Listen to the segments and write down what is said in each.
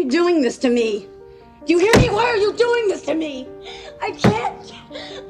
you doing this to me? Do you hear me? Why are you doing this to me? I can't.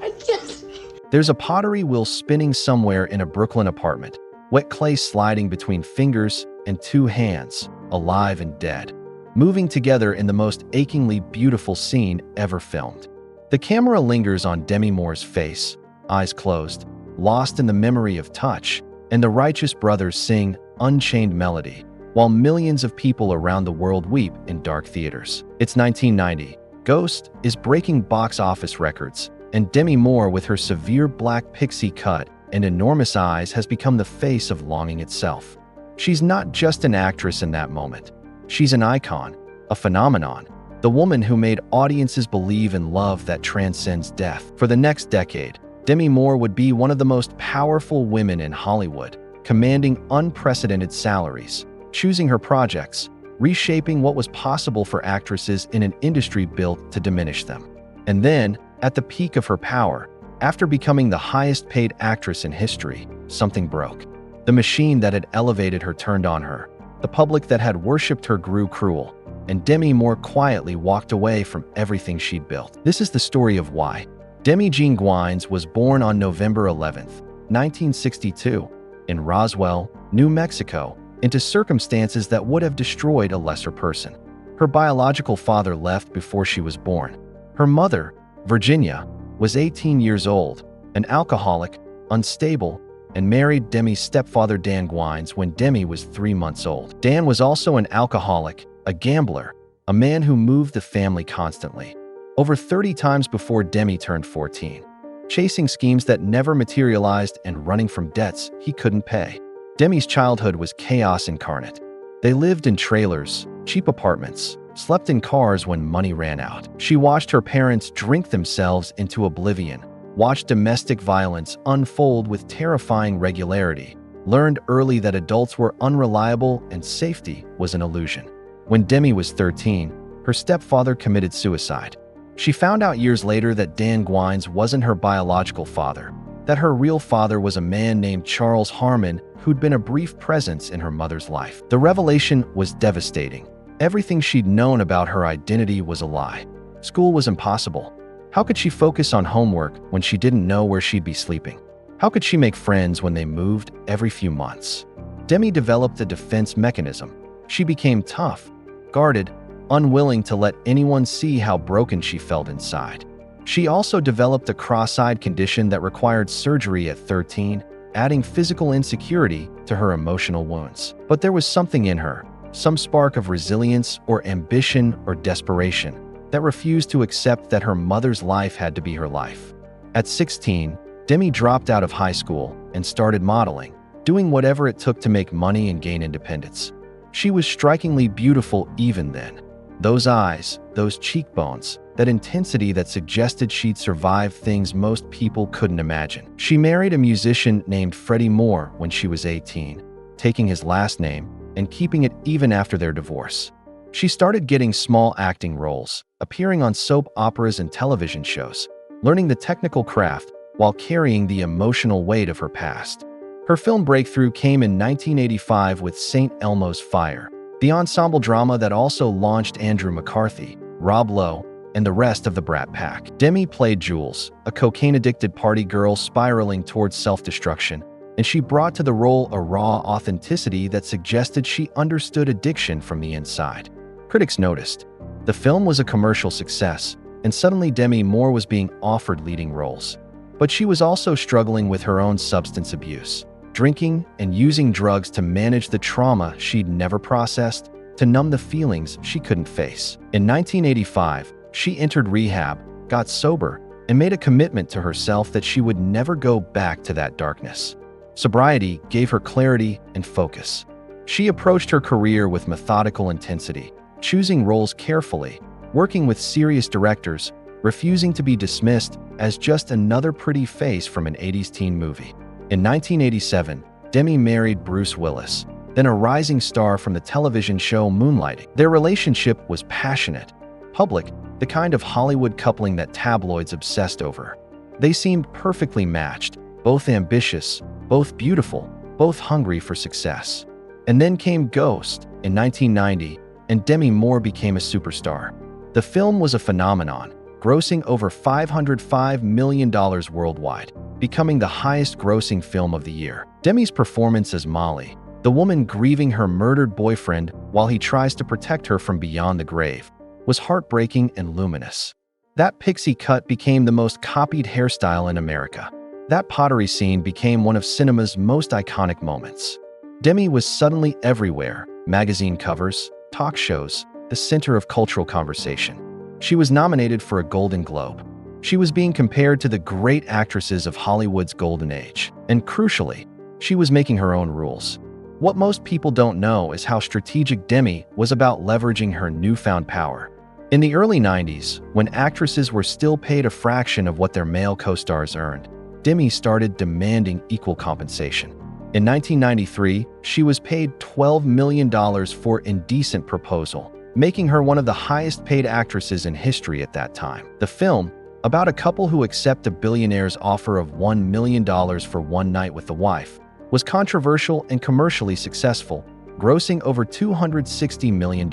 I just... There's a pottery wheel spinning somewhere in a Brooklyn apartment, wet clay sliding between fingers and two hands, alive and dead, moving together in the most achingly beautiful scene ever filmed. The camera lingers on Demi Moore's face, eyes closed, lost in the memory of touch, and the Righteous Brothers sing Unchained Melody, while millions of people around the world weep in dark theaters. It's 1990. Ghost is breaking box office records, and Demi Moore, with her severe black pixie cut and enormous eyes, has become the face of longing itself. She's not just an actress in that moment. She's an icon, a phenomenon, the woman who made audiences believe in love that transcends death. For the next decade, Demi Moore would be one of the most powerful women in Hollywood, commanding unprecedented salaries, choosing her projects, reshaping what was possible for actresses in an industry built to diminish them. And then, at the peak of her power, after becoming the highest-paid actress in history, something broke. The machine that had elevated her turned on her. The public that had worshipped her grew cruel, and Demi Moore quietly walked away from everything she'd built. This is the story of why. Demi Jean Gwines was born on November 11, 1962, in Roswell, New Mexico, into circumstances that would have destroyed a lesser person. Her biological father left before she was born. Her mother, Virginia, was 18 years old, an alcoholic, unstable, and married Demi's stepfather Dan Gwines when Demi was 3 months old. Dan was also an alcoholic, a gambler, a man who moved the family constantly, over 30 times before Demi turned 14, chasing schemes that never materialized and running from debts he couldn't pay. Demi's childhood was chaos incarnate. They lived in trailers, cheap apartments, slept in cars when money ran out. She watched her parents drink themselves into oblivion, watched domestic violence unfold with terrifying regularity, learned early that adults were unreliable and safety was an illusion. When Demi was 13, her stepfather committed suicide. She found out years later that Dan Gwines wasn't her biological father, that her real father was a man named Charles Harmon who'd been a brief presence in her mother's life. The revelation was devastating. Everything she'd known about her identity was a lie. School was impossible. How could she focus on homework when she didn't know where she'd be sleeping? How could she make friends when they moved every few months? Demi developed a defense mechanism. She became tough, guarded, unwilling to let anyone see how broken she felt inside. She also developed a cross-eyed condition that required surgery at 13, adding physical insecurity to her emotional wounds. But there was something in her, some spark of resilience or ambition or desperation, that refused to accept that her mother's life had to be her life. At 16, Demi dropped out of high school and started modeling, doing whatever it took to make money and gain independence. She was strikingly beautiful even then. Those eyes, those cheekbones, that intensity that suggested she'd survive things most people couldn't imagine. She married a musician named Freddie Moore when she was 18, taking his last name and keeping it even after their divorce. She started getting small acting roles, appearing on soap operas and television shows, learning the technical craft while carrying the emotional weight of her past. Her film breakthrough came in 1985 with St. Elmo's Fire, the ensemble drama that also launched Andrew McCarthy, Rob Lowe, and the rest of the Brat Pack. Demi played Jules, a cocaine-addicted party girl spiraling towards self-destruction, and she brought to the role a raw authenticity that suggested she understood addiction from the inside. Critics noticed. The film was a commercial success, and suddenly Demi Moore was being offered leading roles. But she was also struggling with her own substance abuse, drinking and using drugs to manage the trauma she'd never processed, to numb the feelings she couldn't face. In 1985, she entered rehab, got sober, and made a commitment to herself that she would never go back to that darkness. Sobriety gave her clarity and focus. She approached her career with methodical intensity, choosing roles carefully, working with serious directors, refusing to be dismissed as just another pretty face from an 80s teen movie. In 1987, Demi married Bruce Willis, then a rising star from the television show Moonlighting. Their relationship was passionate, public, the kind of Hollywood coupling that tabloids obsessed over. They seemed perfectly matched, both ambitious, both beautiful, both hungry for success. And then came Ghost in 1990, and Demi Moore became a superstar. The film was a phenomenon, grossing over $505 million worldwide, becoming the highest-grossing film of the year. Demi's performance as Molly, the woman grieving her murdered boyfriend while he tries to protect her from beyond the grave, was heartbreaking and luminous. That pixie cut became the most copied hairstyle in America. That pottery scene became one of cinema's most iconic moments. Demi was suddenly everywhere: magazine covers, talk shows, the center of cultural conversation. She was nominated for a Golden Globe. She was being compared to the great actresses of Hollywood's golden age. And crucially, she was making her own rules. What most people don't know is how strategic Demi was about leveraging her newfound power. In the early 90s, when actresses were still paid a fraction of what their male co-stars earned, Demi started demanding equal compensation. In 1993, she was paid $12 million for Indecent Proposal, making her one of the highest-paid actresses in history at that time. The film, about a couple who accept a billionaire's offer of $1 million for one night with the wife, was controversial and commercially successful, grossing over $260 million.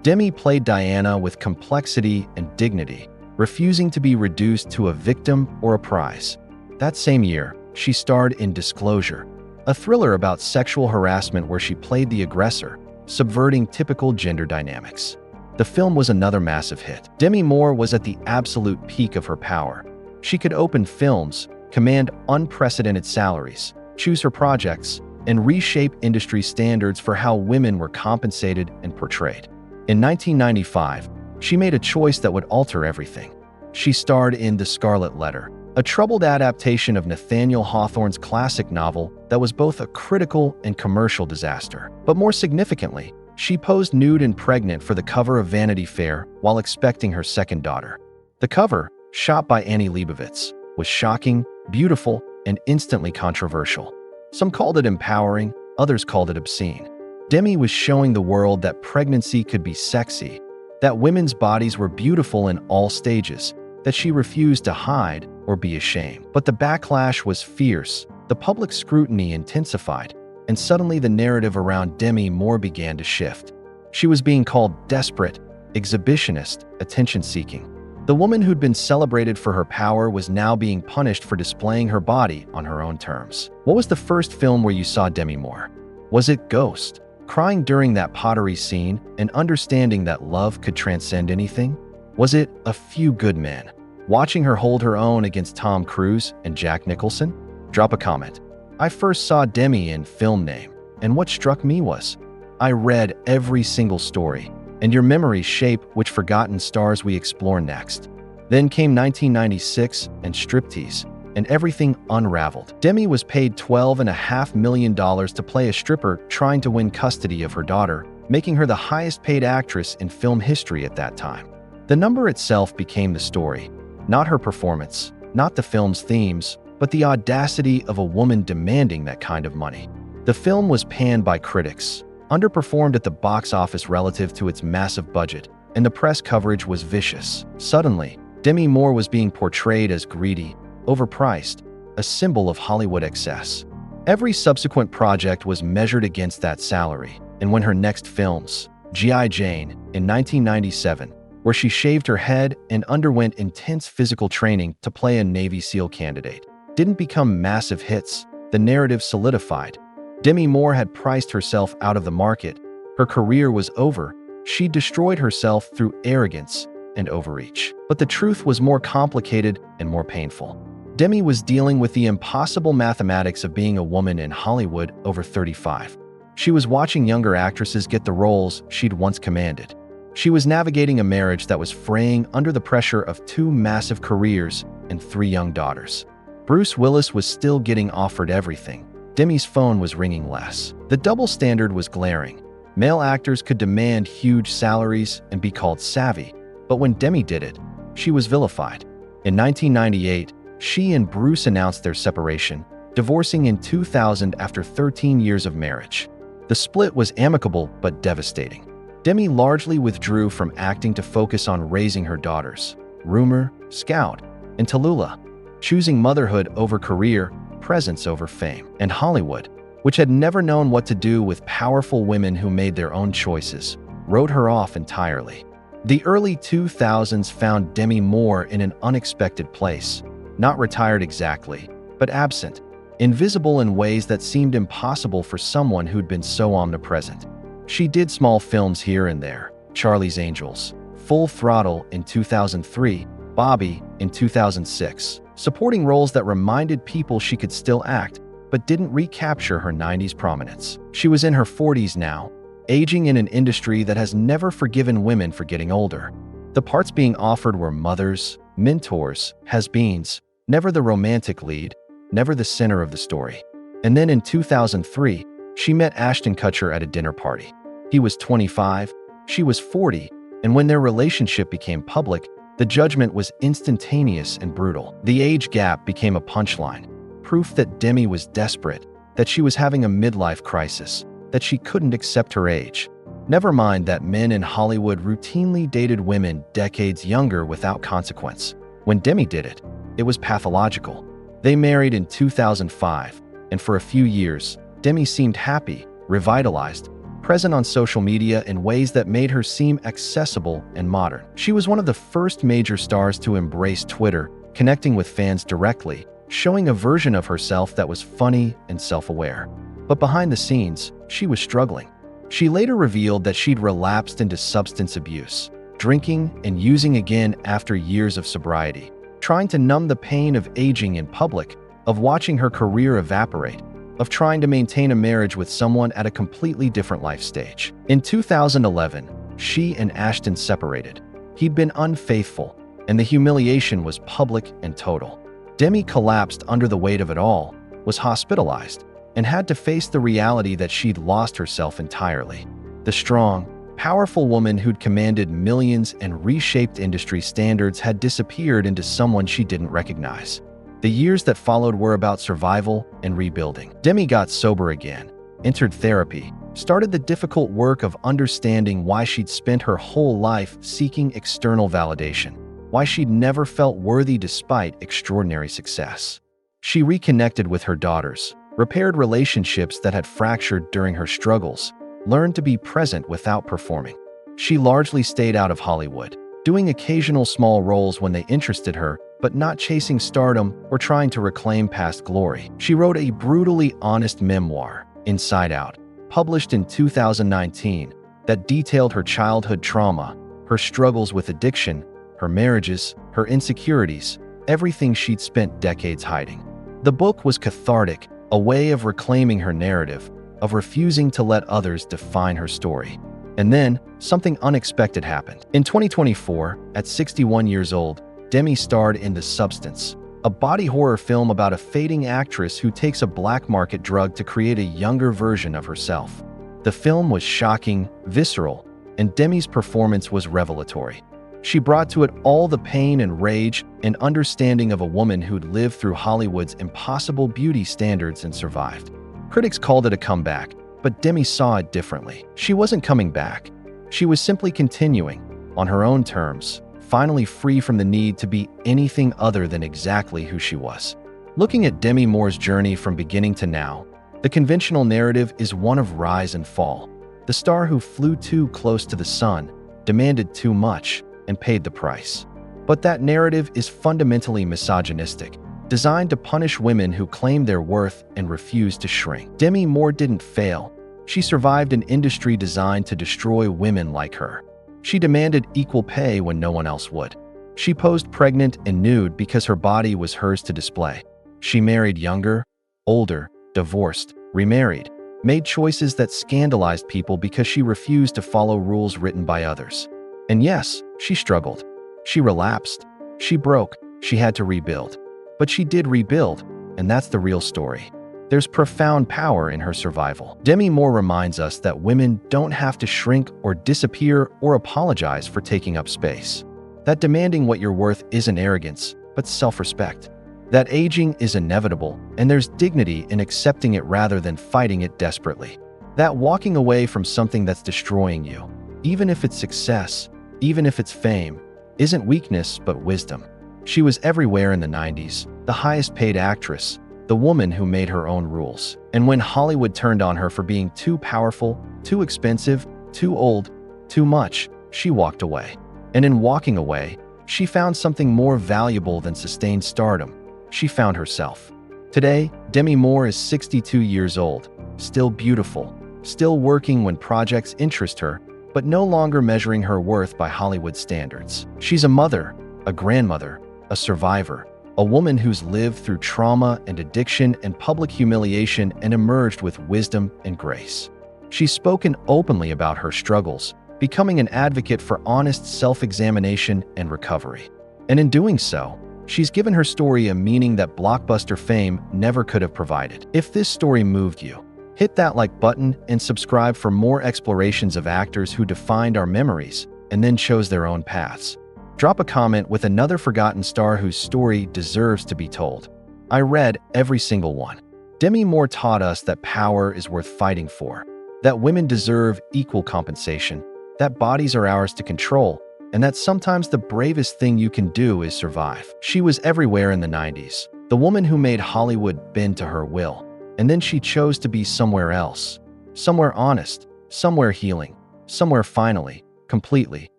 Demi played Diana with complexity and dignity, refusing to be reduced to a victim or a prize. That same year, she starred in Disclosure, a thriller about sexual harassment where she played the aggressor, subverting typical gender dynamics. The film was another massive hit. Demi Moore was at the absolute peak of her power. She could open films, command unprecedented salaries, choose her projects, and reshape industry standards for how women were compensated and portrayed. In 1995, she made a choice that would alter everything. She starred in The Scarlet Letter, a troubled adaptation of Nathaniel Hawthorne's classic novel that was both a critical and commercial disaster. But more significantly, she posed nude and pregnant for the cover of Vanity Fair while expecting her second daughter. The cover, shot by Annie Leibovitz, was shocking, beautiful, and instantly controversial. Some called it empowering, others called it obscene. Demi was showing the world that pregnancy could be sexy, that women's bodies were beautiful in all stages, that she refused to hide or be ashamed. But the backlash was fierce, the public scrutiny intensified, and suddenly the narrative around Demi Moore began to shift. She was being called desperate, exhibitionist, attention-seeking. The woman who'd been celebrated for her power was now being punished for displaying her body on her own terms. What was the first film where you saw Demi Moore? Was it Ghost? Crying during that pottery scene and understanding that love could transcend anything? Was it A Few Good Men? Watching her hold her own against Tom Cruise and Jack Nicholson? Drop a comment. I first saw Demi in Film Name, and what struck me was, I read every single story, and your memories shape which forgotten stars we explore next. Then came 1996 and Striptease, and everything unraveled. Demi was paid $12.5 million to play a stripper trying to win custody of her daughter, making her the highest-paid actress in film history at that time. The number itself became the story, not her performance, not the film's themes, but the audacity of a woman demanding that kind of money. The film was panned by critics, underperformed at the box office relative to its massive budget, and the press coverage was vicious. Suddenly, Demi Moore was being portrayed as greedy, overpriced, a symbol of Hollywood excess. Every subsequent project was measured against that salary, and when her next films, G.I. Jane in 1997, where she shaved her head and underwent intense physical training to play a Navy SEAL candidate, didn't become massive hits, the narrative solidified. Demi Moore had priced herself out of the market. Her career was over. She destroyed herself through arrogance and overreach. But the truth was more complicated and more painful. Demi was dealing with the impossible mathematics of being a woman in Hollywood over 35. She was watching younger actresses get the roles she'd once commanded. She was navigating a marriage that was fraying under the pressure of 2 massive careers and 3 young daughters. Bruce Willis was still getting offered everything. Demi's phone was ringing less. The double standard was glaring. Male actors could demand huge salaries and be called savvy, but when Demi did it, she was vilified. In 1998, she and Bruce announced their separation, divorcing in 2000 after 13 years of marriage. The split was amicable but devastating. Demi largely withdrew from acting to focus on raising her daughters, Rumor, Scout, and Tallulah, choosing motherhood over career, presence over fame. And Hollywood, which had never known what to do with powerful women who made their own choices, wrote her off entirely. The early 2000s found Demi Moore in an unexpected place, not retired exactly, but absent, invisible in ways that seemed impossible for someone who'd been so omnipresent. She did small films here and there: Charlie's Angels, Full Throttle in 2003, Bobby in 2006, supporting roles that reminded people she could still act, but didn't recapture her 90s prominence. She was in her 40s now, aging in an industry that has never forgiven women for getting older. The parts being offered were mothers, mentors, has-beens, never the romantic lead, never the center of the story. And then in 2003, she met Ashton Kutcher at a dinner party. He was 25, she was 40, and when their relationship became public, the judgment was instantaneous and brutal. The age gap became a punchline, proof that Demi was desperate, that she was having a midlife crisis, that she couldn't accept her age. Never mind that men in Hollywood routinely dated women decades younger without consequence. When Demi did it, it was pathological. They married in 2005, and for a few years, Demi seemed happy, revitalized, present on social media in ways that made her seem accessible and modern. She was one of the first major stars to embrace Twitter, connecting with fans directly, showing a version of herself that was funny and self-aware. But behind the scenes, she was struggling. She later revealed that she'd relapsed into substance abuse, drinking and using again after years of sobriety, trying to numb the pain of aging in public, of watching her career evaporate, of trying to maintain a marriage with someone at a completely different life stage. In 2011, she and Ashton separated. He'd been unfaithful, and the humiliation was public and total. Demi collapsed under the weight of it all, was hospitalized, and had to face the reality that she'd lost herself entirely. The strong, powerful woman who'd commanded millions and reshaped industry standards had disappeared into someone she didn't recognize. The years that followed were about survival and rebuilding. Demi got sober again, entered therapy, started the difficult work of understanding why she'd spent her whole life seeking external validation, why she'd never felt worthy despite extraordinary success. She reconnected with her daughters, repaired relationships that had fractured during her struggles, learned to be present without performing. She largely stayed out of Hollywood, doing occasional small roles when they interested her, but not chasing stardom or trying to reclaim past glory. She wrote a brutally honest memoir, Inside Out, published in 2019, that detailed her childhood trauma, her struggles with addiction, her marriages, her insecurities, everything she'd spent decades hiding. The book was cathartic, a way of reclaiming her narrative, of refusing to let others define her story. And then, something unexpected happened. In 2024, at 61 years old, Demi starred in The Substance, a body horror film about a fading actress who takes a black market drug to create a younger version of herself. The film was shocking, visceral, and Demi's performance was revelatory. She brought to it all the pain and rage and understanding of a woman who'd lived through Hollywood's impossible beauty standards and survived. Critics called it a comeback, but Demi saw it differently. She wasn't coming back. She was simply continuing, on her own terms, finally free from the need to be anything other than exactly who she was. Looking at Demi Moore's journey from beginning to now, the conventional narrative is one of rise and fall. The star who flew too close to the sun, demanded too much, and paid the price. But that narrative is fundamentally misogynistic, designed to punish women who claim their worth and refuse to shrink. Demi Moore didn't fail. She survived an industry designed to destroy women like her. She demanded equal pay when no one else would. She posed pregnant and nude because her body was hers to display. She married younger, older, divorced, remarried, made choices that scandalized people because she refused to follow rules written by others. And yes, she struggled. She relapsed. She broke. She had to rebuild. But she did rebuild, and that's the real story. There's profound power in her survival. Demi Moore reminds us that women don't have to shrink or disappear or apologize for taking up space. That demanding what you're worth isn't arrogance, but self-respect. That aging is inevitable, and there's dignity in accepting it rather than fighting it desperately. That walking away from something that's destroying you, even if it's success, even if it's fame, isn't weakness but wisdom. She was everywhere in the 90s, the highest paid actress, the woman who made her own rules. And when Hollywood turned on her for being too powerful, too expensive, too old, Too much, she walked away. And in walking away, she found something more valuable than sustained stardom. She found herself. Today, Demi Moore is 62 years old, still beautiful, still working when projects interest her, but no longer measuring her worth by Hollywood standards. She's a mother, a grandmother, a survivor, a woman who's lived through trauma and addiction and public humiliation and emerged with wisdom and grace. She's spoken openly about her struggles, becoming an advocate for honest self-examination and recovery. And in doing so, she's given her story a meaning that blockbuster fame never could have provided. If this story moved you, hit that like button and subscribe for more explorations of actors who defined our memories and then chose their own paths. Drop a comment with another forgotten star whose story deserves to be told. I read every single one. Demi Moore taught us that power is worth fighting for, that women deserve equal compensation, that bodies are ours to control, and that sometimes the bravest thing you can do is survive. She was everywhere in the 90s, the woman who made Hollywood bend to her will, and then she chose to be somewhere else, somewhere honest, somewhere healing, somewhere finally, completely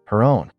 her own.